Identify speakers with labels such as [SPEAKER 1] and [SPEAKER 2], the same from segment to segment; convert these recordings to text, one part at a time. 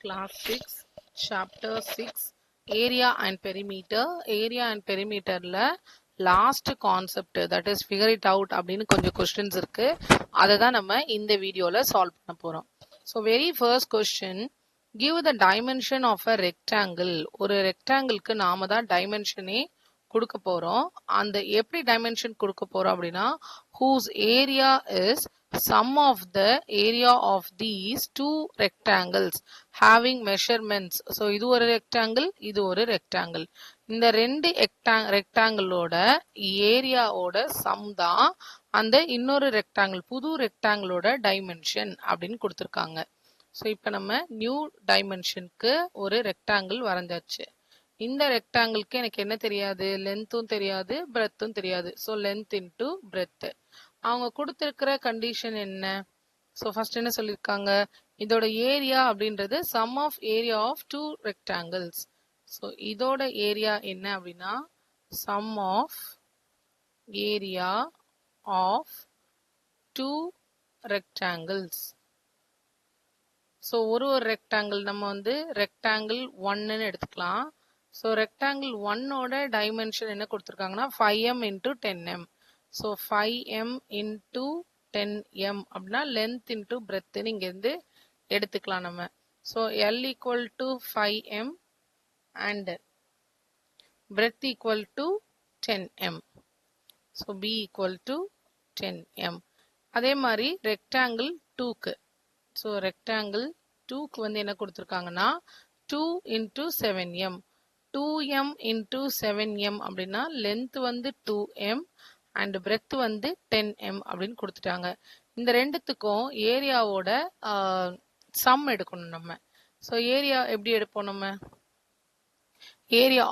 [SPEAKER 1] Class 6, Chapter 6, Area and Perimeter. Area and Perimeter last concept, that is figure it out அப்படின்னு கொஞ்சம் questions இருக்கு. அதை தான் நம்ம இந்த வீடியோல solve பண்ண போறோம். So very first question, give the dimension of a rectangle. ஒரு rectangleக்கு நாம தான் dimensionே கொடுக்க போறோம். அந்த எப்படி dimension கொடுக்க போறோம் அப்படின்னா, whose area is sum of the area of these two rectangles having measurements. So இது ஒரு rectangle, இது ஒரு rectangle. இந்த ரெண்டு ரெக்டாங்கிளோட ஏரியாவோட சம் தான் அந்த இன்னொரு ரெக்டாங்கிள், புது ரெக்டாங்கிளோட டைமென்ஷன் அப்படின்னு கொடுத்துருக்காங்க. ஸோ இப்போ நம்ம நியூ டைமென்ஷனுக்கு ஒரு ரெக்டாங்கிள் வரைஞ்சாச்சு. இந்த ரெக்டாங்கிளுக்கு எனக்கு என்ன தெரியாது, லென்த்தும் தெரியாது, பிரெத்தும் தெரியாது. So length into breadth. அவங்க கொடுத்துருக்கிற கண்டிஷன் என்ன? ஸோ ஃபர்ஸ்ட் என்ன சொல்லியிருக்காங்க, இதோட ஏரியா அப்படின்றது sum of area of two rectangles. So இதோட ஏரியா என்ன அப்படின்னா sum of area of two rectangles. So ஒரு ரெக்டாங்கிள் நம்ம வந்து ரெக்டாங்கிள் 1ன்னு எடுத்துக்கலாம். ஸோ ரெக்டாங்கிள் 1ஓட டைமென்ஷன் என்ன கொடுத்துருக்காங்கன்னா 5m into 10m. So 5m into 10m அப்படின்னா லென்த் இன்டூ பிரெத்துன்னு இங்கேருந்து எடுத்துக்கலாம் நம்ம. So L equal to 5m and breadth equal to 10m. So B equal to 10m. அதே மாதிரி rectangle 2க்கு. So rectangle 2க்கு வந்து என்ன கொடுத்துருக்காங்கன்னா 2 into 7m. 2m into 7m அப்படின்னா length வந்து 2m and breadth வந்து 10m அப்படின்னு கொடுத்துட்டாங்க. இந்த ரெண்டுத்துக்கும் ஏரியாவோட சம் எடுக்கணும் நம்ம. ஸோ ஏரியா எப்படி எடுப்போம் நம்ம? area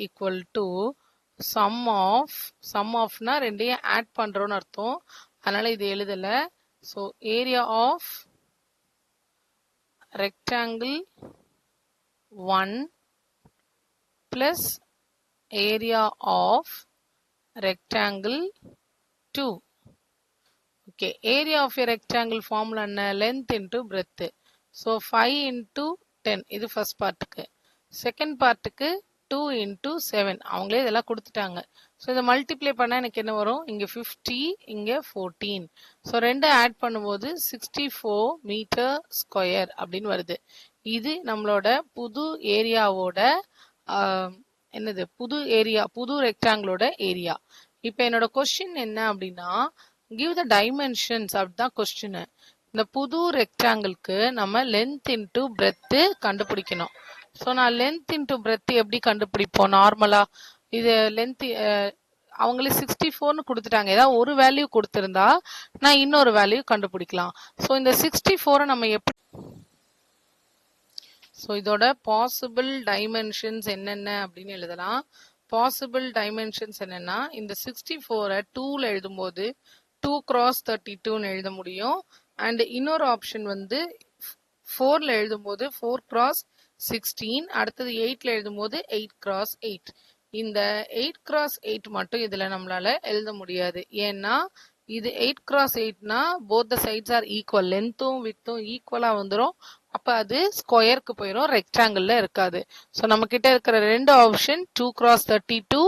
[SPEAKER 1] equal to sum of னா ரெண்டையும் ஆட் பண்றோம்னு அர்த்தம். அதனால இது எழுதல. So area of rectangle 1 plus area of rectangle 2. Okay, area of a rectangle formula என்ன? Length into breadth. So 5 into 10 இது ஃபர்ஸ்ட் பார்ட்டுக்கு. செகண்ட் பார்ட்டுக்கு 2 into 7. அவங்களே இதெல்லாம் கொடுத்துட்டாங்க. ஸோ இதை மல்டிப்ளை பண்ணால் எனக்கு என்ன வரும்? இங்கே 50, இங்கே 14. ஸோ ரெண்டு ஆட் பண்ணும்போது 64 மீட்டர் ஸ்கொயர் அப்படின்னு வருது. இது நம்மளோட புது ஏரியாவோட என்னது, புது ஏரியா, புது ரெக்டாங்கிளோட ஏரியா. இப்போ என்னோட கொஸ்டின் என்ன அப்படின்னா, கிவ் த டைமென்ஷன்ஸ் அப்படிதான் கொஸ்டின். இந்த புது ரெக்டாங்கிளுக்கு நம்ம லென்த் இன்டூ பிரெத் கண்டுபிடிக்கணும். ஸோ நான் லென்த் இன்டூ பிரெத் எப்படி கண்டுபிடிப்போம்? நார்மலா இது லென்த் அவங்களே 64ன்னு கொடுத்துட்டாங்க. ஏதாவது ஒரு வேல்யூ கொடுத்துருந்தா நான் இன்னொரு வேல்யூ கண்டுபிடிக்கலாம். ஸோ இந்த 64 நம்ம எப்படி, ஸோ இதோட பாசிபிள் டைமென்ஷன்ஸ் என்னென்ன அப்படின்னு எழுதலாம். பாசிபிள் டைமென்ஷன்ஸ் என்னன்னா, இந்த 64 2ல எழுதும்போது 2 cross 32ன்னு எழுத முடியும். அண்ட் இன்னொரு ஆப்ஷன் வந்து 4ல எழுதும்போது 4 cross 16, அடுத்தது 8ல எழுதும்போது 8 cross 8. இந்த 8 cross 8 மட்டும் இதுல நம்மளால எழுத முடியாது. ஏன்னா இது 8 cross 8னா both the sides are equal, லென்த்தும் வித்தும் ஈக்குவலா வந்துடும். அப்ப அது ஸ்கொயருக்கு போயிடும், ரெக்டாங்கிள்ல இருக்காது. ஸோ நம்ம கிட்ட இருக்கிற ரெண்டு ஆப்ஷன் 2 cross 32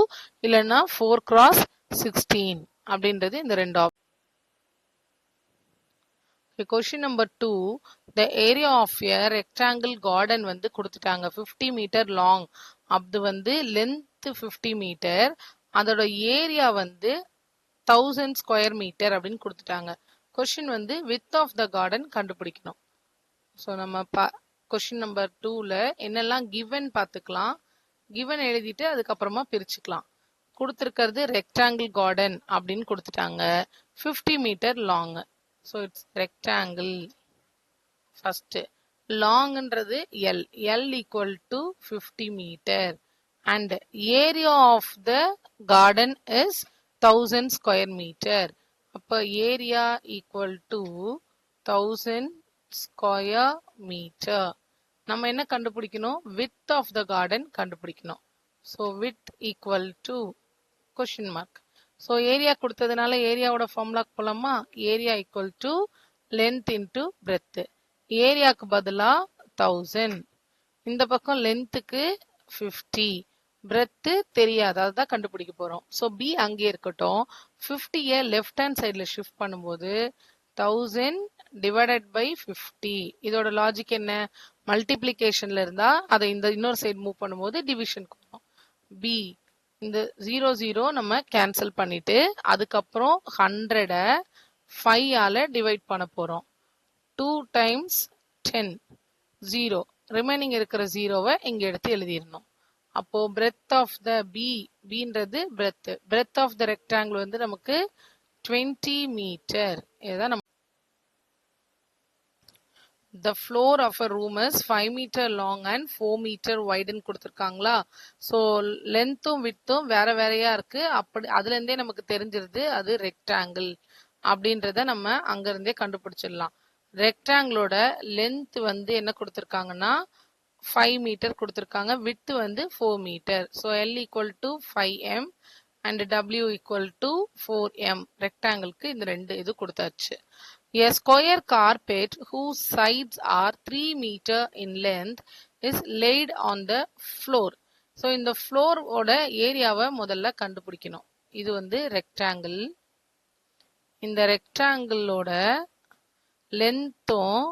[SPEAKER 1] இல்லைன்னா 4 cross 16 அப்படின்றது இந்த ரெண்டு option. Question number 2, the area of a rectangle garden வந்து கொடுத்துட்டாங்க 50 meter long. அது வந்து length 50 meter, அதோட ஏரியா வந்து 1000 square meter அப்படின்னு கொடுத்துட்டாங்க. கொஸ்டின் வந்து width of the garden கண்டுபிடிக்கணும். ஸோ நம்ம கொஸ்டின் நம்பர் 2ல என்னெல்லாம் given பார்த்துக்கலாம். given எழுதிட்டு அதுக்கப்புறமா பிரிச்சுக்கலாம். கொடுத்துருக்கிறது rectangle garden அப்படின்னு கொடுத்துட்டாங்க, 50 meter long. So it's rectangle. First longன்றது L. L equal to 50 meter and area of the garden is 1000 square meter. அப்ப area equal to 1000 square meter. நம்ம என்ன கண்டுபிடிக்கணும்? width of the garden கண்டுபிடிக்கணும். So width equal to question mark. So area கொடுத்ததுனால ஏரியாவோட ஃபார்முலாக்கு போலாமா? Area equal to length into breadth. ஏரியாக்கு பதிலா 1000. இந்த பக்கம் லென்த்துக்கு 50. பிரெத்து தெரியாது, அதுதான் கண்டுபிடிக்க போறோம். ஸோ பி அங்கே இருக்கட்டும். 50ய லெஃப்ட் ஹேண்ட் சைடில் ஷிஃப்ட் பண்ணும்போது 1000 டிவைடட் பை 50. இதோட லாஜிக் என்ன? மல்டிப்ளிகேஷன்ல இருந்தா அதை இந்த இன்னொரு சைடு மூவ் பண்ணும்போது டிவிஷனுக்கு வரும். பி இந்த 0 நம்ம கேன்சல் பண்ணிட்டு அதுக்கப்புறம் 100 5ஆல டிவைட் பண்ண போறோம். 2 டைம்ஸ் 10 0. ரிமைனிங் இருக்கிற 0வை இங்க எடுத்து எழுதிடணும். அப்போ பிரெத் ஆஃப் த பின்றது பிரெத் ஆஃப் த ரெக்டாங்கிள் வந்து நமக்கு 20 மீட்டர். இதுதான் நம்ம The floor of a room is 5 meter long and 4 meter wide ன்னு கொடுத்துருக்காங்களா. ஸோ லென்த்தும் வித்தும் வேற வேறையா இருக்கு. அப்படி அதுல இருந்தே நமக்கு தெரிஞ்சிருது அது ரெக்டாங்கிள் அப்படின்றத நம்ம அங்க இருந்தே கண்டுபிடிச்சிடலாம். ரெக்டாங்கிளோட லென்த் வந்து என்ன கொடுத்துருக்காங்கன்னா 5 மீட்டர் கொடுத்துருக்காங்க. வித்து வந்து 4 metre. So L equal to 5m and W equal to 4m. ரெக்டாங்கிளுக்கு இந்த ரெண்டு இது கொடுத்தாச்சு. A square carpet whose sides are 3 meter in length is laid on the floor. So இந்த floor ஓட ஏரியாவை முதல்ல கண்டுபிடிக்கணும். இது வந்து ரெக்டாங்கிள். இந்த ரெக்டாங்கிளோட லென்த்தும்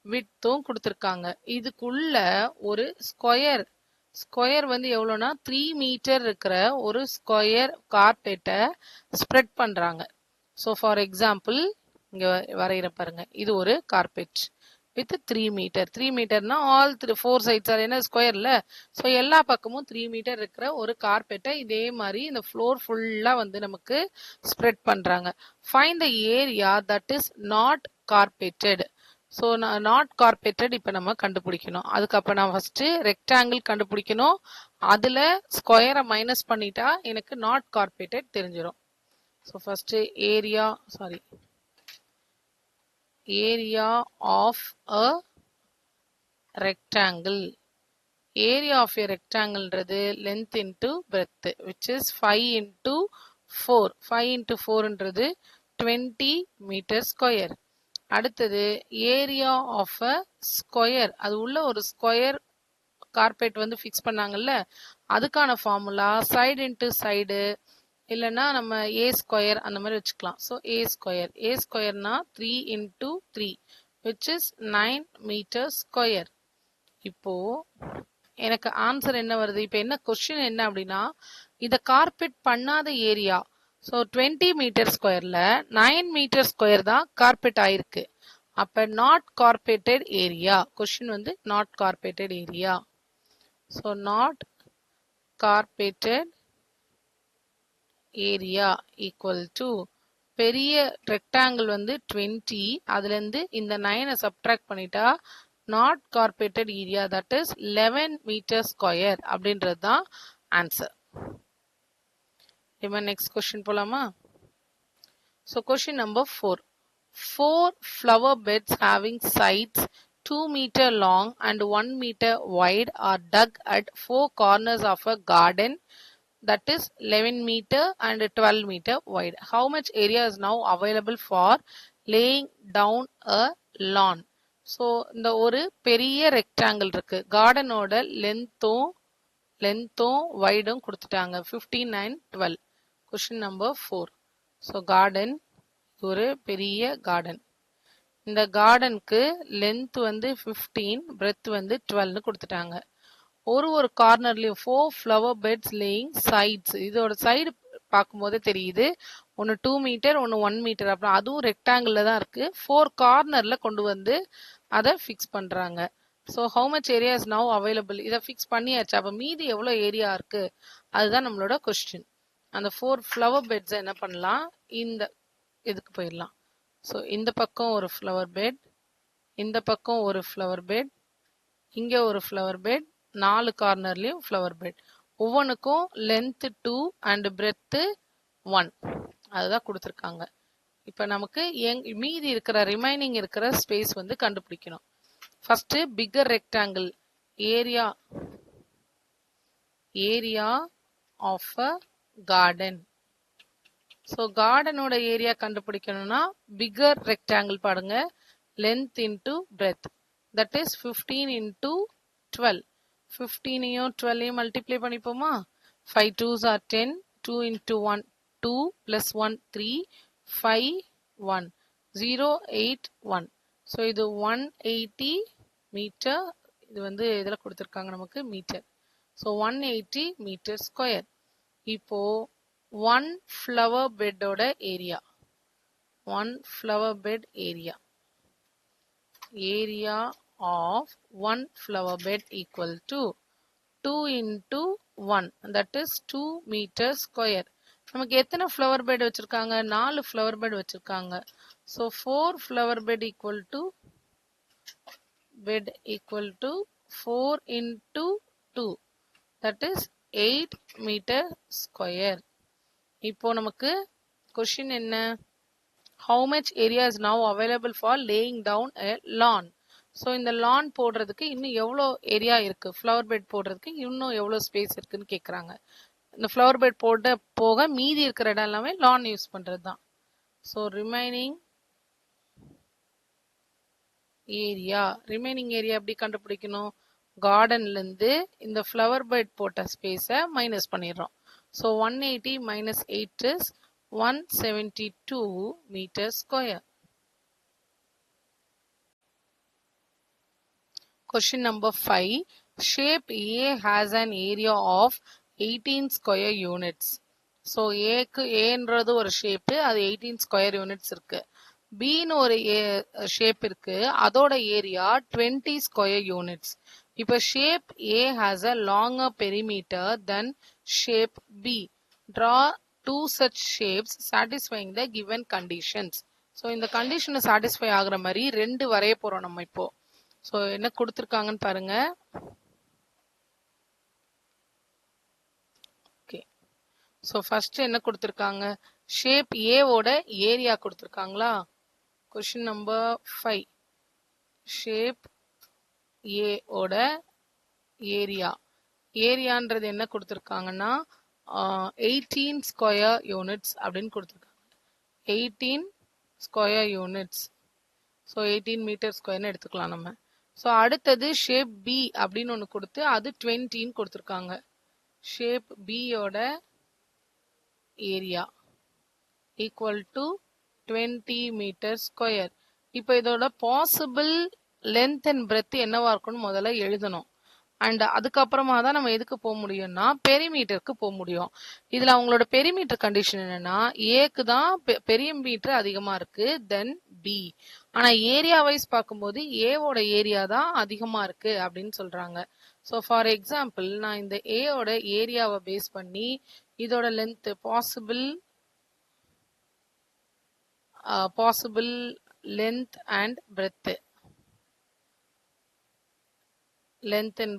[SPEAKER 1] விட்த்தும் கொடுத்துருக்காங்க. இதுக்குள்ள ஒரு ஸ்கொயர் வந்து எவ்வளோனா 3 மீட்டர் இருக்கிற ஒரு ஸ்கொயர் கார்பெட்டை ஸ்ப்ரெட் பண்றாங்க. ஸோ ஃபார் எக்ஸாம்பிள் இங்க வரைகிற பாருங்க, இது ஒரு கார்பெட் வித் 3 மீட்டர். 3 மீட்டர்னா ஆல் 4 சைட்ஸ் என்ன ஸ்கொயர்ல. ஸோ எல்லா பக்கமும் 3 மீட்டர் இருக்கிற ஒரு கார்பெட்டை இதே மாதிரி இந்த ஃப்ளோர் ஃபுல்லா வந்து நமக்கு ஸ்ப்ரெட் பண்றாங்க. Find the area that is not carpeted. So not carpeted இப்போ நம்ம கண்டுபிடிக்கணும். அதுக்கப்புறம் நான் ஃபர்ஸ்ட் ரெக்டாங்கிள் கண்டுபிடிக்கணும். அதுல ஸ்கொயரை மைனஸ் பண்ணிட்டா எனக்கு நாட் கார்பெட்டட் தெரிஞ்சிடும். So first area of a rectangle. Area of a rectangle ன்றது length into breadth, which is 5 into 4. 5 into 4 ன்றது 20 meter square. அடுத்தது area of a square. அது உள்ள ஒரு ஸ்கொயர் கார்பெட் வந்து ஃபிக்ஸ் பண்ணாங்கல்ல, அதுக்கான ஃபார்முலா சைடு இன்ட்டு சைடு இல்லைன்னா நம்ம ஏ ஸ்கொயர் அந்த மாதிரி வச்சுக்கலாம். So A ஸ்கொயர்னா 3 into 3 which is 9 meter square. இப்போ எனக்கு ஆன்சர் என்ன வருது? இப்போ என்ன கொஸ்டின் என்ன அப்படின்னா, இதை கார்பெட் பண்ணாத ஏரியா. ஸோ 20 மீட்டர் ஸ்கொயர்ல 9 மீட்டர் ஸ்கொயர் தான் கார்பெட் ஆயிருக்கு. அப்ப நாட் கார்பெட்டட் ஏரியா. கொஸ்டின் வந்து not carpeted area. So not carpeted area equal to பெரிய ரெக்டாங்கிள் வந்து 20, அதுல இருந்து இந்த 9 சப்ட்ராக்ட் பண்ணிட்டா not carpeted area that is 11 metre square அப்படின்றது தான் ஆன்சர். இப்போ நெக்ஸ்ட் கொஸ்டின் போலாமா? So question number 4. 4 flower beds having sides 2 meter long and 1 meter wide are dug at 4 corners of a garden that is 11 meter and 12 meter wide. How much area is now available for laying down a lawn? So இந்த ஒரு பெரிய rectangle இருக்கு. கார்டனோட லென்த்தும் வைடும் கொடுத்துட்டாங்க 15 and 12. Question number 4. So garden ஒரு பெரிய garden. இந்த கார்டனுக்கு length வந்து 15, breadth வந்து 12 கொடுத்துட்டாங்க. ஒரு கார்னர்லயும் 4 ஃப்ளவர் பெட்ஸ் லேயிங் சைட்ஸ். இதோட சைடு பார்க்கும்போதே தெரியுது, ஒன்று 2 மீட்டர் ஒன்று 1 மீட்டர். அப்புறம் அதுவும் ரெக்டாங்கிள் தான் இருக்கு. 4 கார்னர்ல கொண்டு வந்து அதை ஃபிக்ஸ் பண்றாங்க. So how much area is now available. இதை ஃபிக்ஸ் பண்ணியாச்சு. அப்போ மீதி எவ்வளோ ஏரியா இருக்கு அதுதான் நம்மளோட கொஸ்டின். அந்த 4 ஃப்ளவர் பெட்ஸை என்ன பண்ணலாம், இந்த இதுக்கு போயிடலாம். ஸோ இந்த பக்கம் ஒரு ஃப்ளவர் பெட், இந்த பக்கம் ஒரு ஃப்ளவர் பெட், இங்கே ஒரு ஃப்ளவர் பெட், 4 கார்னர்லயும் ஃப்ளவர் பெட். ஒவ்வொன்றுக்கும் லென்த் 2 அண்ட் பிரெத் 1 அதுதான் கொடுத்துருக்காங்க. இப்போ நமக்கு மீதி இருக்கிற ரிமைனிங் இருக்கிற ஸ்பேஸ் வந்து கண்டுபிடிக்கணும். First bigger rectangle area of a garden. So கார்டனோட ஏரியா கண்டுபிடிக்கணும்னா பிக்கர் ரெக்டாங்கிள் பாருங்க, length into breadth. that is 15 into 12. 15ஐயும் 12ஐயும் multiply பண்ணிப்போமா? 5 2s are 10. 2 into 1 2 plus 1 3 5 1 0 8 1. So இது 180 மீட்டர். இது வந்து இதில் கொடுத்துருக்காங்க நமக்கு மீட்டர். So 180 metre square. இப்போ 1 flower பெட்டோட area, 1 flower bed area of 1 flower bed equal to 2 into 1, that is 2 meter square. நமக்கு எத்தனை flower bed வச்சிருக்காங்க? 4 flower bed வச்சிருக்காங்க. So 4 flower bed equal to 4 into 2, that is 8 meter square. இப்போ நமக்கு question என்ன? How much area is now available for laying down a lawn? So இந்த lawn போடுறதுக்கு இன்னும் எவ்வளோ ஏரியா இருக்கு, ஃப்ளவர் பெட் போடுறதுக்கு இன்னும் எவ்வளோ ஸ்பேஸ் இருக்குன்னு கேட்குறாங்க. இந்த ஃப்ளவர் பெட் போட போக மீதி இருக்கிற இடம் எல்லாமே lawn யூஸ் பண்ணுறது தான். ஸோ ரிமைனிங் ஏரியா எப்படி கண்டுபிடிக்கணும்? கார்டன்லேருந்து இந்த ஃப்ளவர் பெட் போட்ட ஸ்பேஸை மைனஸ் பண்ணிடுறோம். So 180 minus 8 is 172 meters square. Question number 5. Shape A has an area of 18 square units. So Aக்கு Aன்றது ஒரு ஷேப்பு, அது 18 ஸ்கொயர் யூனிட்ஸ் இருக்கு. Bன்னு ஒரு ஷேப் இருக்கு, அதோட ஏரியா 20 ஸ்கொயர் யூனிட்ஸ். இப்போ shape A has a longer perimeter than shape B. Draw two such shapes satisfying the given conditions. So இந்த கண்டிஷனை சாட்டிஸ்ஃபை ஆகுற மாதிரி ரெண்டு வரைய போறோம் நம்ம இப்போ. ஸோ என்ன கொடுத்துருக்காங்கன்னு பாருங்க. ஓகே, ஸோ ஃபர்ஸ்ட் என்ன கொடுத்துருக்காங்க? ஷேப் ஏவோட ஏரியா கொடுத்துருக்காங்களா? Question number 5. ஷேப் ஏவோட ஏரியான்றது என்ன கொடுத்துருக்காங்கன்னா 18 ஸ்கொயர் யூனிட்ஸ் அப்படின்னு கொடுத்துருக்காங்க. 18 ஸ்கொயர் யூனிட்ஸ். ஸோ 18 மீட்டர் ஸ்கொயர்னு எடுத்துக்கலாம் நம்ம. ஸோ அடுத்தது ஷேப் பி அப்படின்னு ஒன்று கொடுத்து அது 20ன்னு கொடுத்துருக்காங்க. ஷேப் பியோட area equal to 20 metre square. இப்போ இதோட பாசிபிள் லென்த் அண்ட் பிரெத் என்னவா இருக்கும்னு முதல்ல எழுதணும். அண்ட் அதுக்கப்புறமா தான் நம்ம எதுக்கு போக முடியும்னா பெரிமீட்டருக்கு போக முடியும். இதுல அவங்களோட பெரிமீட்டர் கண்டிஷன் என்னன்னா ஏக்கு தான் பெரிமீட்டர் அதிகமா இருக்கு தென் பி. ஆனா ஏரியா வைஸ் பார்க்கும்போது ஏவோட ஏரியா தான் அதிகமா இருக்கு அப்படின்னு சொல்றாங்க. ஸோ ஃபார் எக்ஸாம்பிள் நான் இந்த ஏவோட ஏரியாவை பேஸ் பண்ணி இதோட length possible length and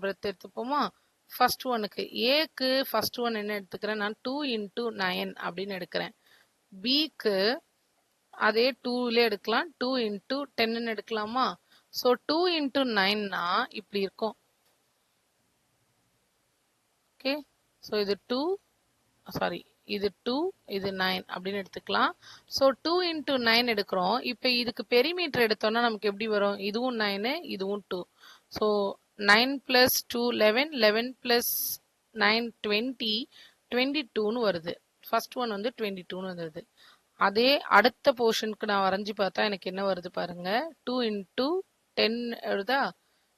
[SPEAKER 1] breadth எடுத்துப்போமா? ஃபர்ஸ்ட் ஒனுக்கு ஏக்கு ஃபர்ஸ்ட் ஒன் என்ன எடுத்துக்கிறேன் நான் 2 into 9 அப்படின்னு எடுக்கிறேன். பிக்கு அதே 2ல எடுக்கலாம், 2 into 10 எடுக்கலாமா? ஸோ 2 into 9னா இப்படி இருக்கும். ஓகே, ஸோ இது 2 இது 9 அப்படின்னு எடுத்துக்கலாம். ஸோ 2 into 9 எடுக்கிறோம். இப்போ இதுக்கு பெரிமீட்டர் எடுத்தோம்னா நமக்கு எப்படி வரும்? இதுவும் 9 இதுவும் 2. ஸோ 9 plus 2 11, 11 plus 9 20, 22ன்னு வருது. ஃபர்ஸ்ட் ஒன் வந்து 22ன்னு வருது. அதே அடுத்த போர்ஷனுக்கு நான் வரைஞ்சி பார்த்தா எனக்கு என்ன வருது பாருங்க, 2 into 10 வருதா?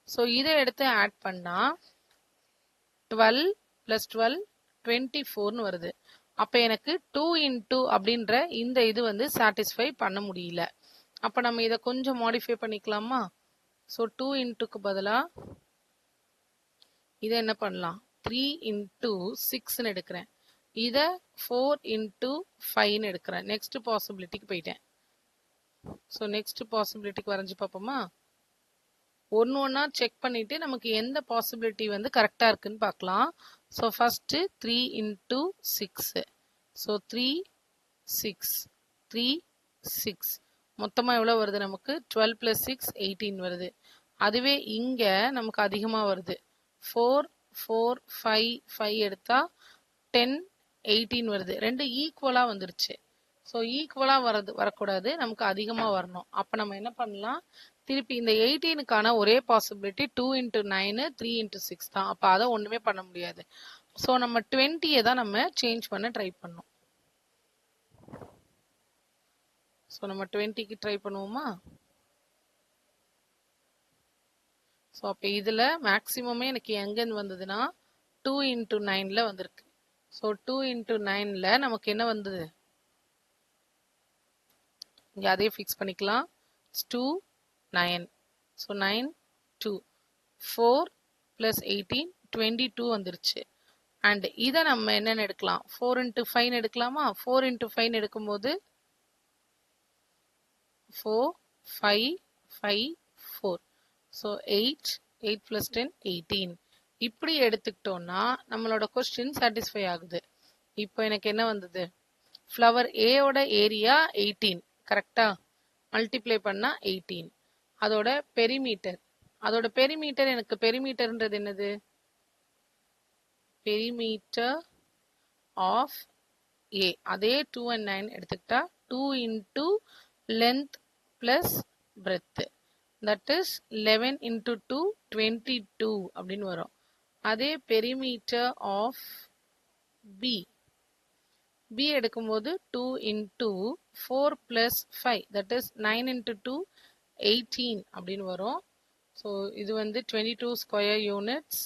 [SPEAKER 1] ஸோ இதை எடுத்து ஆட் பண்ணா 12 plus 12 24ன்னு வருது. அப்போ எனக்கு 2 into அப்படின்ற இந்த இது வந்து சாட்டிஸ்ஃபை பண்ண முடியல. அப்போ நம்ம இதை கொஞ்சம் மாடிஃபை பண்ணிக்கலாமா? ஸோ 2 இன்ட்டுக்கு பதிலாக இதை என்ன பண்ணலாம்? 3 into 6ன்னு எடுக்கிறேன். இதை 4 into 5ன்னு எடுக்கிறேன். நெக்ஸ்ட் பாசிபிலிட்டிக்கு போயிட்டேன். ஸோ நெக்ஸ்ட் பாசிபிலிட்டிக்கு வரைஞ்சி பார்ப்போமா? ஒன்னா செக் பண்ணிட்டு நமக்கு எந்த பாசிபிலிட்டி வந்து கரெக்டா இருக்குன்னு பார்க்கலாம். So first 3 into 6. ஸோ 3 6 3 6 மொத்தமா எவ்வளவு வருது நமக்கு? 12 plus 6 18 வருது. அதுவே இங்க நமக்கு அதிகமா வருது. 4 4 5 5 எடுத்தா 10 18 வருது. ரெண்டு ஈக்குவலா வந்துருச்சு. ஸோ ஸோ ஈக்குவலாக வரக்கூடாது, நமக்கு அதிகமாக வரணும். அப்போ நம்ம என்ன பண்ணலாம், திருப்பி இந்த 18க்கான ஒரே பாசிபிலிட்டி 2 × 9 3 × 6 தான். அப்போ அதை ஒன்றுமே பண்ண முடியாது. ஸோ நம்ம 20யை தான் நம்ம சேஞ்ச் பண்ண ட்ரை பண்ணோம். ஸோ நம்ம 20க்கு ட்ரை பண்ணுவோமா? ஸோ அப்போ இதில் மேக்ஸிமமே எனக்கு எங்கேருந்து வந்ததுன்னா 2 × 9ல் வந்திருக்கு. ஸோ 2 × 9ல் நமக்கு என்ன வந்தது, இங்கே அதே ஃபிக்ஸ் பண்ணிக்கலாம். 2 9. ஸோ 9 2 4 + 18 22 வந்துருச்சு. அண்ட் இதை நம்ம என்னென்னு எடுக்கலாம், 4 × 5 எடுக்கலாமா? 4 × 5 எடுக்கும்போது 4 5 5 4. ஸோ 8 8 + 10 18. இப்படி எடுத்துக்கிட்டோம்னா நம்மளோட கொஸ்டின் சாட்டிஸ்ஃபை ஆகுது. இப்போ எனக்கு என்ன வந்தது, ஃப்ளவர் ஏயோட ஏரியா 18 கரெக்டா, மல்டிப்ளை பண்ணா 18. அதோட பெரிமீட்டர் எனக்கு பெரிமீட்டர்ன்றது என்னது, பெரிமீட்டர் ஆஃப் ஏ, அதே 2 and 9 எடுத்துக்கிட்டா 2 × length plus breadth, that is 11 × 2 22 அப்படின்னு வரும். அதே பெரிமீட்டர் ஆஃப் பி எடுக்கும்போது 2 × 4 + 5, that is 9 × 2 18 அப்படின்னு வரும். ஸோ இது வந்து 22 ஸ்கொயர் யூனிட்ஸ்